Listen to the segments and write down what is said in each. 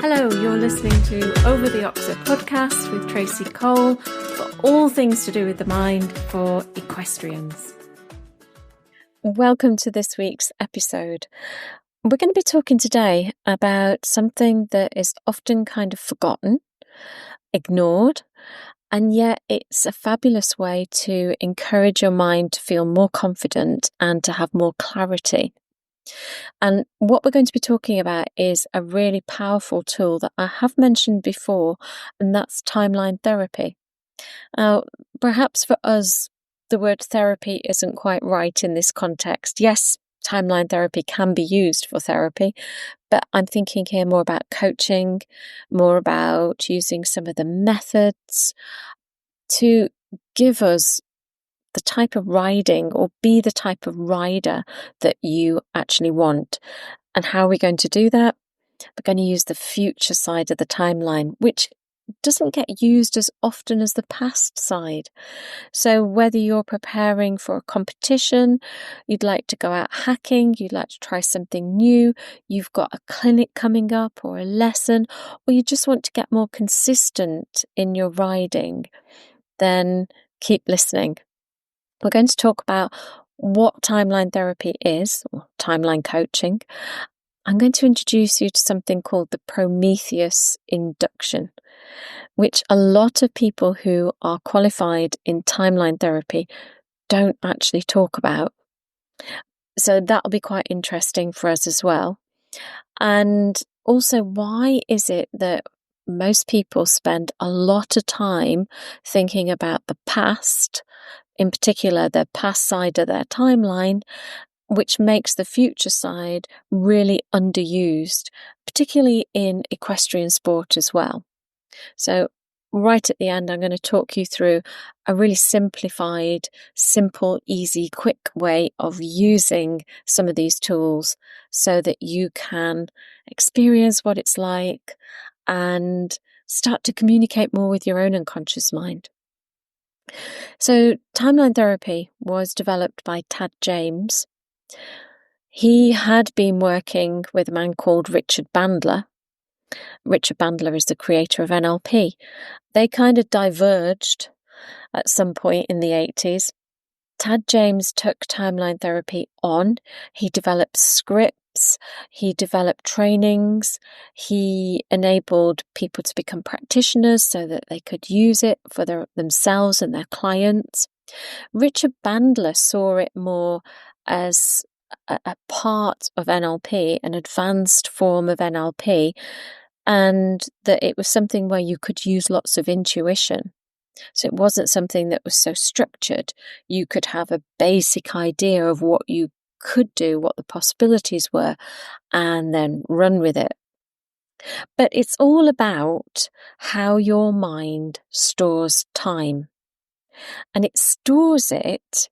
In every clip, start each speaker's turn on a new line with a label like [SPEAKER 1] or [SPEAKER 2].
[SPEAKER 1] Hello, you're listening to Over the Oxer podcast with Tracy Cole for all things to do with the mind for equestrians. Welcome to this week's episode. We're going to be talking today about something that is often kind of forgotten, ignored, and yet it's a fabulous way to encourage your mind to feel more confident and to have more clarity. And what we're going to be talking about is a really powerful tool that I have mentioned before, and that's timeline therapy. Now, perhaps for us, the word therapy isn't quite right in this context. Yes, timeline therapy can be used for therapy, but I'm thinking here more about coaching, more about using some of the methods to give us the type of riding or be the type of rider that you actually want. And how are we going to do that? We're going to use the future side of the timeline, which doesn't get used as often as the past side. So whether you're preparing for a competition, you'd like to go out hacking, you'd like to try something new, you've got a clinic coming up or a lesson, or you just want to get more consistent in your riding, then keep listening. We're going to talk about what timeline therapy is, or timeline coaching. I'm going to introduce you to something called the Prometheus Induction, which a lot of people who are qualified in timeline therapy don't actually talk about. So that'll be quite interesting for us as well. And also, why is it that most people spend a lot of time thinking about the past, in particular the past side of their timeline, which makes the future side really underused, particularly in equestrian sport as well. So right at the end, I'm going to talk you through a really simplified, simple, easy, quick way of using some of these tools so that you can experience what it's like and start to communicate more with your own unconscious mind. So timeline therapy was developed by Tad James. He had been working with a man called Richard Bandler. Richard Bandler is the creator of NLP. They kind of diverged at some point in the 80s. Tad James took timeline therapy on. He developed scripts. He developed trainings. He enabled people to become practitioners so that they could use it for themselves and their clients. Richard Bandler saw it more as a part of NLP, an advanced form of NLP, and that it was something where you could use lots of intuition. So it wasn't something that was so structured. You could have a basic idea of what you could do, what the possibilities were, and then run with it. But it's all about how your mind stores time. And it stores it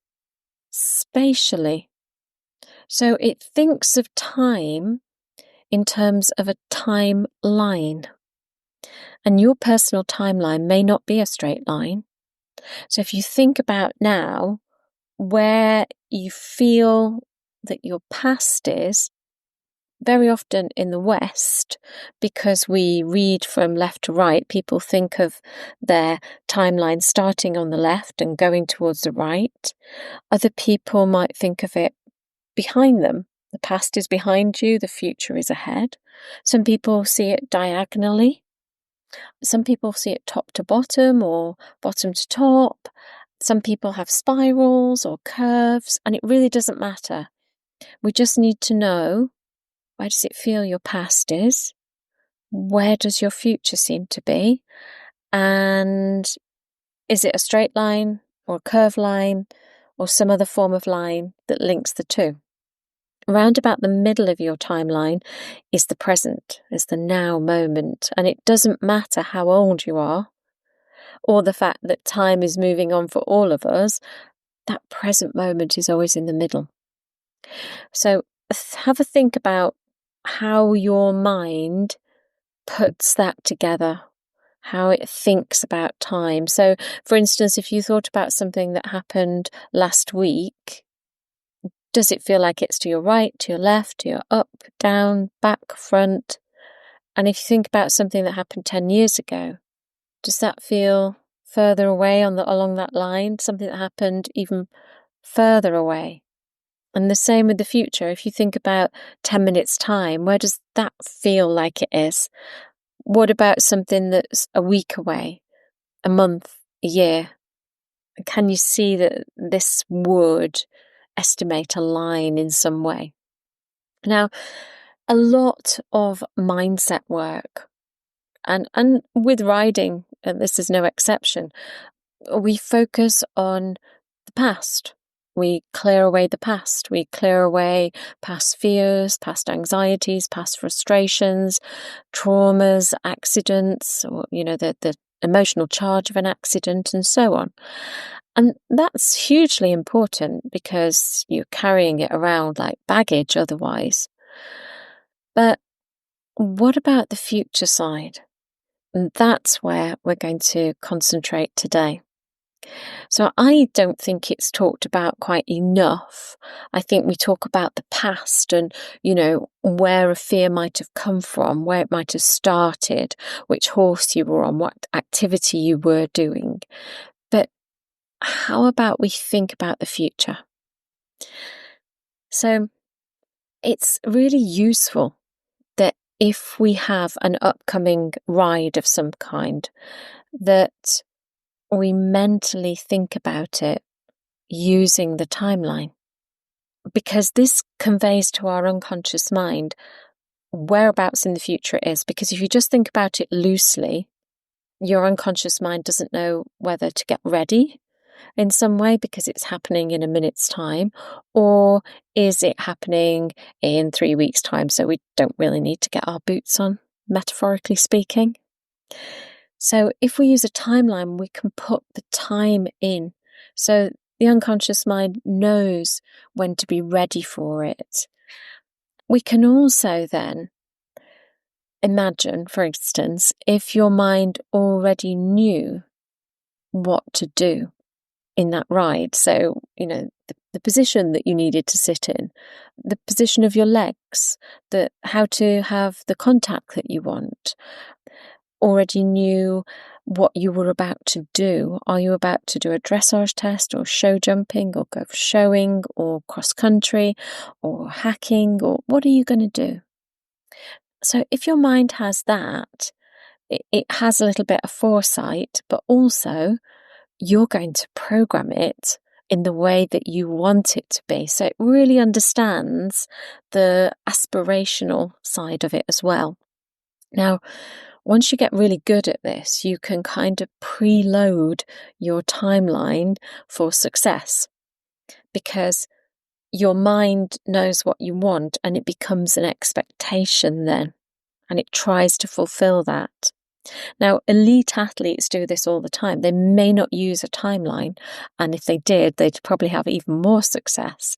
[SPEAKER 1] spatially. So it thinks of time in terms of a timeline. And your personal timeline may not be a straight line. So if you think about now where you feel that your past is, very often in the West, because we read from left to right, people think of their timeline starting on the left and going towards the right. Other people might think of it behind them. The past is behind you, the future is ahead. Some people see it diagonally. Some people see it top to bottom or bottom to top. Some people have spirals or curves, and it really doesn't matter. We just need to know, where does it feel your past is? Where does your future seem to be? And is it a straight line or a curved line or some other form of line that links the two? Around about the middle of your timeline is the present, is the now moment. And it doesn't matter how old you are or the fact that time is moving on for all of us, that present moment is always in the middle. So have a think about how your mind puts that together, how it thinks about time. So, for instance, if you thought about something that happened last week, does it feel like it's to your right, to your left, to your up, down, back, front? And if you think about something that happened 10 years ago, does that feel further away along that line? Something that happened even further away? And the same with the future. If you think about 10 minutes' time, where does that feel like it is? What about something that's a week away, a month, a year? Can you see that this would estimate a line in some way? Now, a lot of mindset work, and with riding, and this is no exception, we focus on the past. We clear away the past. We clear away past fears, past anxieties, past frustrations, traumas, accidents, or, the emotional charge of an accident, and so on. And that's hugely important because you're carrying it around like baggage otherwise. But what about the future side? And that's where we're going to concentrate today. So I don't think it's talked about quite enough. I think we talk about the past and, where a fear might have come from, where it might have started, which horse you were on, what activity you were doing. But how about we think about the future? So it's really useful that if we have an upcoming ride of some kind, that we mentally think about it using the timeline, because this conveys to our unconscious mind whereabouts in the future it is. Because if you just think about it loosely, your unconscious mind doesn't know whether to get ready in some way because it's happening in a minute's time, or is it happening in 3 weeks' time, so we don't really need to get our boots on, metaphorically speaking. So if we use a timeline, we can put the time in. So the unconscious mind knows when to be ready for it. We can also then imagine, for instance, if your mind already knew what to do in that ride. So, the position that you needed to sit in, the position of your legs, how to have the contact that you want, already knew what you were about to do. Are you about to do a dressage test or show jumping or go showing or cross country or hacking, or what are you going to do? So if your mind has that, it has a little bit of foresight, but also you're going to program it in the way that you want it to be. So it really understands the aspirational side of it as well. Now, once you get really good at this, you can kind of preload your timeline for success, because your mind knows what you want and it becomes an expectation then, and it tries to fulfill that. Now, elite athletes do this all the time. They may not use a timeline, and if they did, they'd probably have even more success.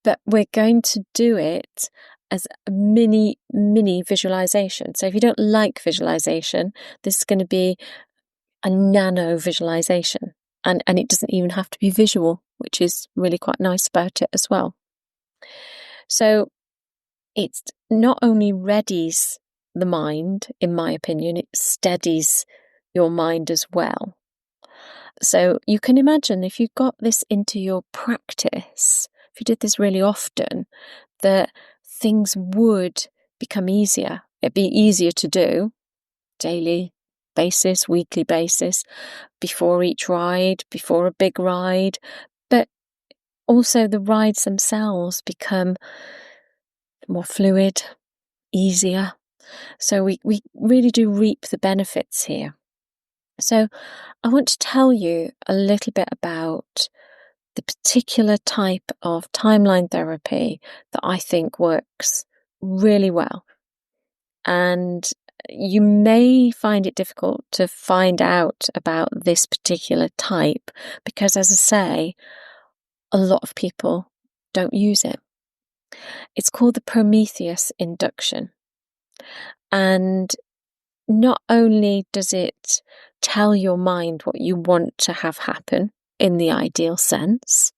[SPEAKER 1] But we're going to do it as a mini visualization. So if you don't like visualization, this is going to be a nano visualization. And it doesn't even have to be visual, which is really quite nice about it as well. So it not only readies the mind, in my opinion, it steadies your mind as well. So you can imagine if you got this into your practice, if you did this really often, that things would become easier. It'd be easier to do daily basis, weekly basis, before each ride, before a big ride, but also the rides themselves become more fluid, easier. So we really do reap the benefits here. So I want to tell you a little bit about the particular type of timeline therapy that I think works really well. And you may find it difficult to find out about this particular type because, as I say, a lot of people don't use it. It's called the Prometheus Induction. And not only does it tell your mind what you want to have happen in the ideal sense,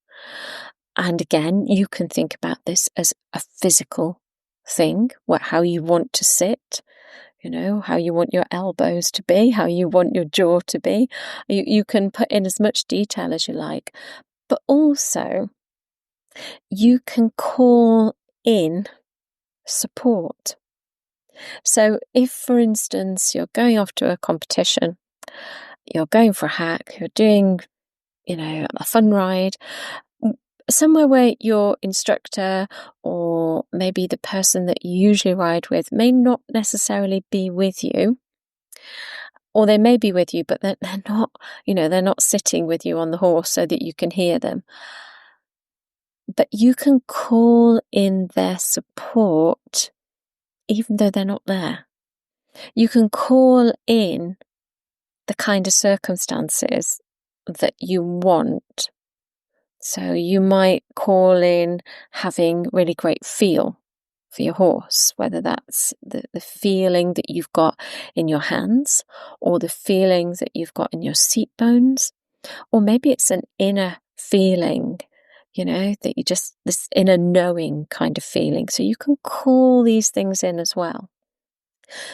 [SPEAKER 1] and again, you can think about this as a physical thing, how you want to sit, how you want your elbows to be, how you want your jaw to be. You can put in as much detail as you like, but also you can call in support. So if, for instance, you're going off to a competition, you're going for a hack, you're doing, a fun ride, somewhere where your instructor or maybe the person that you usually ride with may not necessarily be with you, or they may be with you, but they're not, they're not sitting with you on the horse so that you can hear them. But you can call in their support even though they're not there. You can call in the kind of circumstances that you want. So you might call in having really great feel for your horse, whether that's the feeling that you've got in your hands or the feeling that you've got in your seat bones, or maybe it's an inner feeling, that you just, this inner knowing kind of feeling. So you can call these things in as well.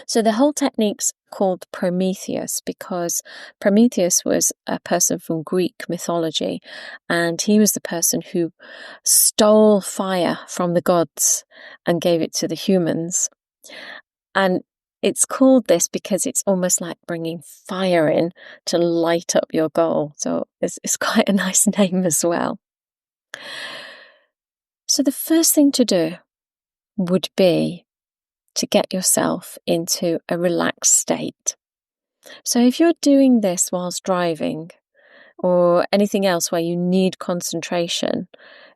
[SPEAKER 1] So the whole technique's called Prometheus because Prometheus was a person from Greek mythology, and he was the person who stole fire from the gods and gave it to the humans. And it's called this because it's almost like bringing fire in to light up your goal. So it's quite a nice name as well. So the first thing to do would be to get yourself into a relaxed state. So if you're doing this whilst driving or anything else where you need concentration,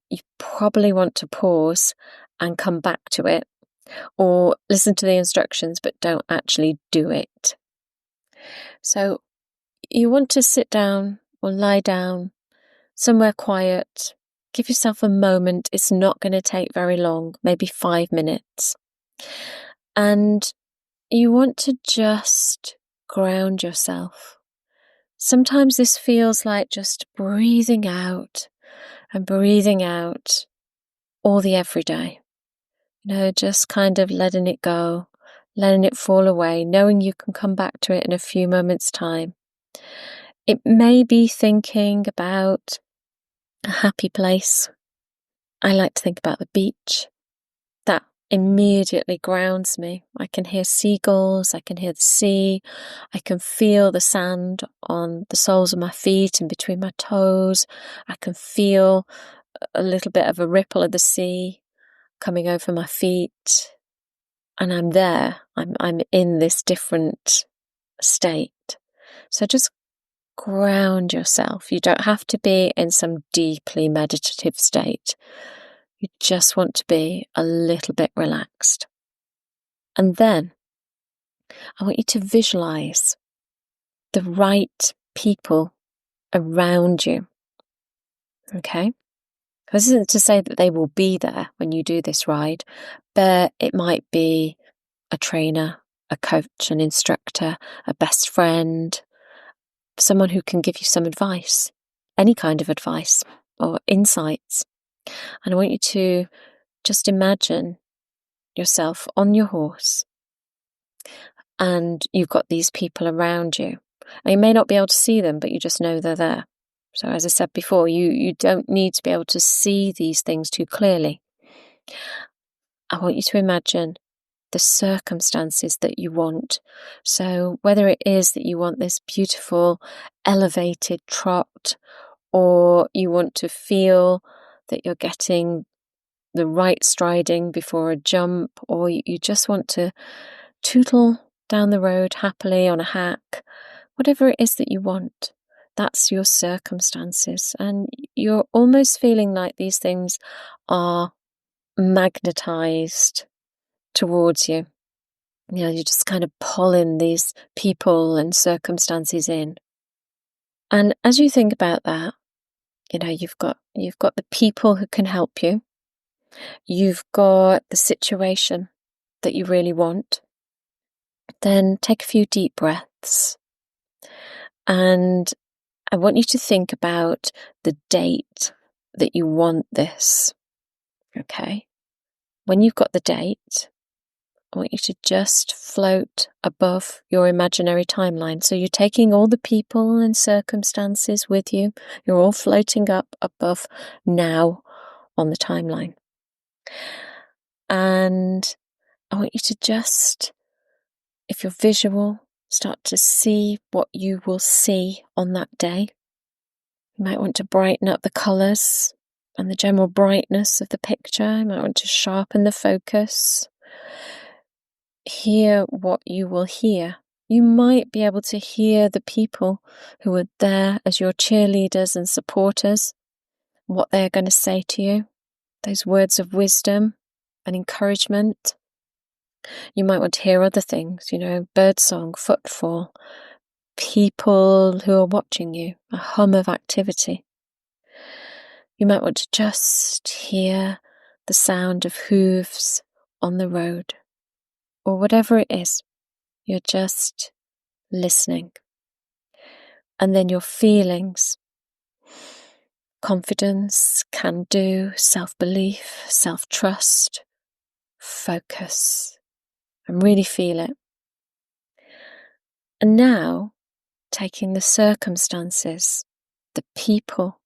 [SPEAKER 1] you probably want to pause and come back to it, or listen to the instructions but don't actually do it. So you want to sit down or lie down somewhere quiet. Give yourself a moment. It's not going to take very long, maybe 5 minutes. And you want to just ground yourself. Sometimes this feels like just breathing out and breathing out all the everyday. Just kind of letting it go, letting it fall away, knowing you can come back to it in a few moments' time. It may be thinking about a happy place. I like to think about the beach. That immediately grounds me. I can hear seagulls, I can hear the sea, I can feel the sand on the soles of my feet and between my toes. I can feel a little bit of a ripple of the sea coming over my feet, and I'm there. I'm in this different state. So just ground yourself. You don't have to be in some deeply meditative state. You just want to be a little bit relaxed. And then I want you to visualize the right people around you. Okay? This isn't to say that they will be there when you do this ride, but it might be a trainer, a coach, an instructor, a best friend, someone who can give you some advice, any kind of advice or insights. And I want you to just imagine yourself on your horse and you've got these people around you. And you may not be able to see them, but you just know they're there. So as I said before, you don't need to be able to see these things too clearly. I want you to imagine the circumstances that you want. So whether it is that you want this beautiful elevated trot, or you want to feel that you're getting the right striding before a jump, or you just want to tootle down the road happily on a hack, whatever it is that you want, that's your circumstances. And you're almost feeling like these things are magnetized towards you. You just kind of pull in these people and circumstances in. And as you think about that, you've got the people who can help you. You've got the situation that you really want. Then take a few deep breaths. And I want you to think about the date that you want this. Okay? When you've got the date, I want you to just float above your imaginary timeline. So you're taking all the people and circumstances with you. You're all floating up above now on the timeline. And I want you to just, if you're visual, start to see what you will see on that day. You might want to brighten up the colours and the general brightness of the picture. You might want to sharpen the focus. Hear what you will hear. You might be able to hear the people who are there as your cheerleaders and supporters, what they're going to say to you, those words of wisdom and encouragement. You might want to hear other things, birdsong, footfall, people who are watching you, a hum of activity. You might want to just hear the sound of hooves on the road, or whatever it is. You're just listening. And then your feelings: confidence, can-do, self-belief, self-trust, focus, and really feel it. And now, taking the circumstances, the people,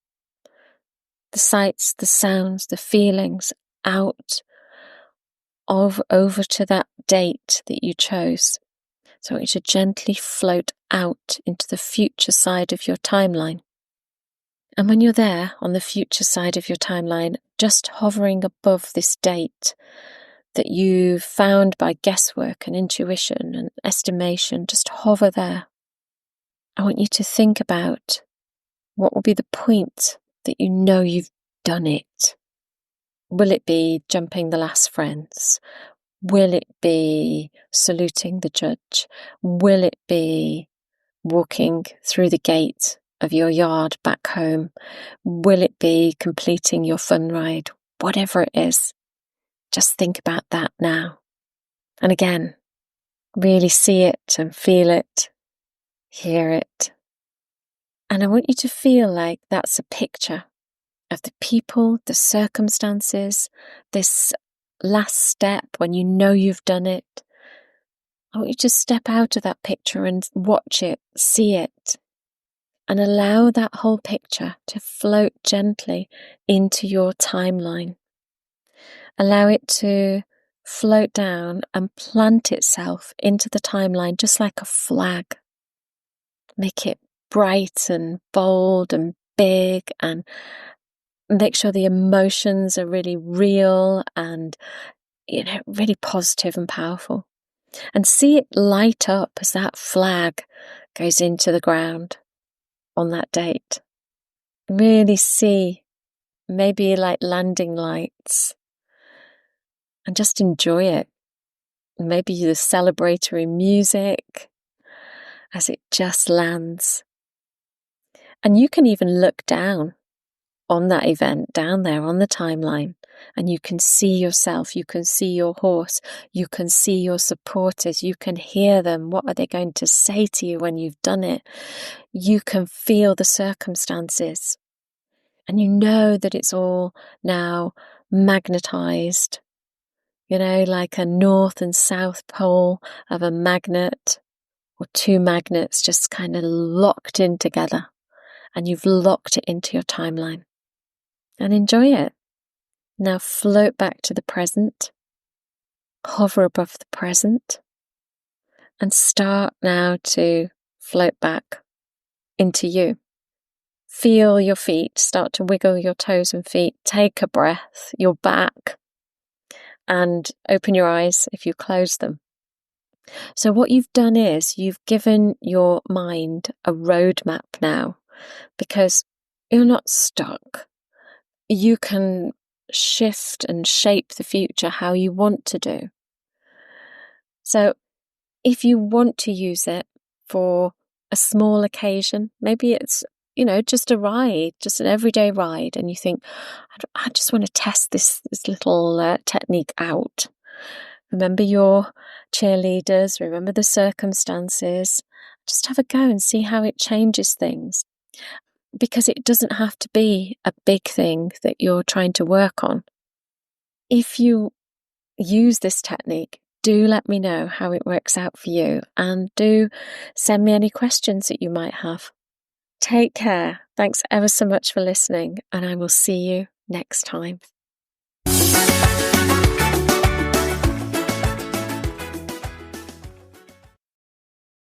[SPEAKER 1] the sights, the sounds, the feelings out over to that date that you chose. So I want you to gently float out into the future side of your timeline. And when you're there on the future side of your timeline, just hovering above this date that you found by guesswork and intuition and estimation, just hover there. I want you to think about what will be the point that you know you've done it. Will it be jumping the last friends? Will it be saluting the judge? Will it be walking through the gate of your yard back home? Will it be completing your fun ride? Whatever it is, just think about that now. And again, really see it and feel it, hear it. And I want you to feel like that's a picture of the people, the circumstances, this last step when you know you've done it. I want you to step out of that picture and watch it, see it, and allow that whole picture to float gently into your timeline. Allow it to float down and plant itself into the timeline just like a flag. Make it bright and bold and big, and make sure the emotions are really real and really positive and powerful. And see it light up as that flag goes into the ground on that date. Really see, maybe like landing lights, and just enjoy it. Maybe the celebratory music as it just lands. And you can even look down on that event, down there on the timeline, and you can see yourself, you can see your horse, you can see your supporters, you can hear them. What are they going to say to you when you've done it? You can feel the circumstances, and you know that it's all now magnetized, like a north and south pole of a magnet, or two magnets just kind of locked in together, and you've locked it into your timeline. And enjoy it. Now float back to the present, hover above the present, and start now to float back into you. Feel your feet, start to wiggle your toes and feet, take a breath, your back, and open your eyes if you close them. So what you've done is you've given your mind a roadmap now, because you're not stuck. You can shift and shape the future how you want to do. So if you want to use it for a small occasion, maybe it's, just a ride, just an everyday ride, and you think, I just want to test this little technique out. Remember your cheerleaders, remember the circumstances, just have a go and see how it changes things. Because it doesn't have to be a big thing that you're trying to work on. If you use this technique do let me know how it works out for you, and do send me any questions that you might have. Take care. Thanks ever so much for listening, and I will see you next time.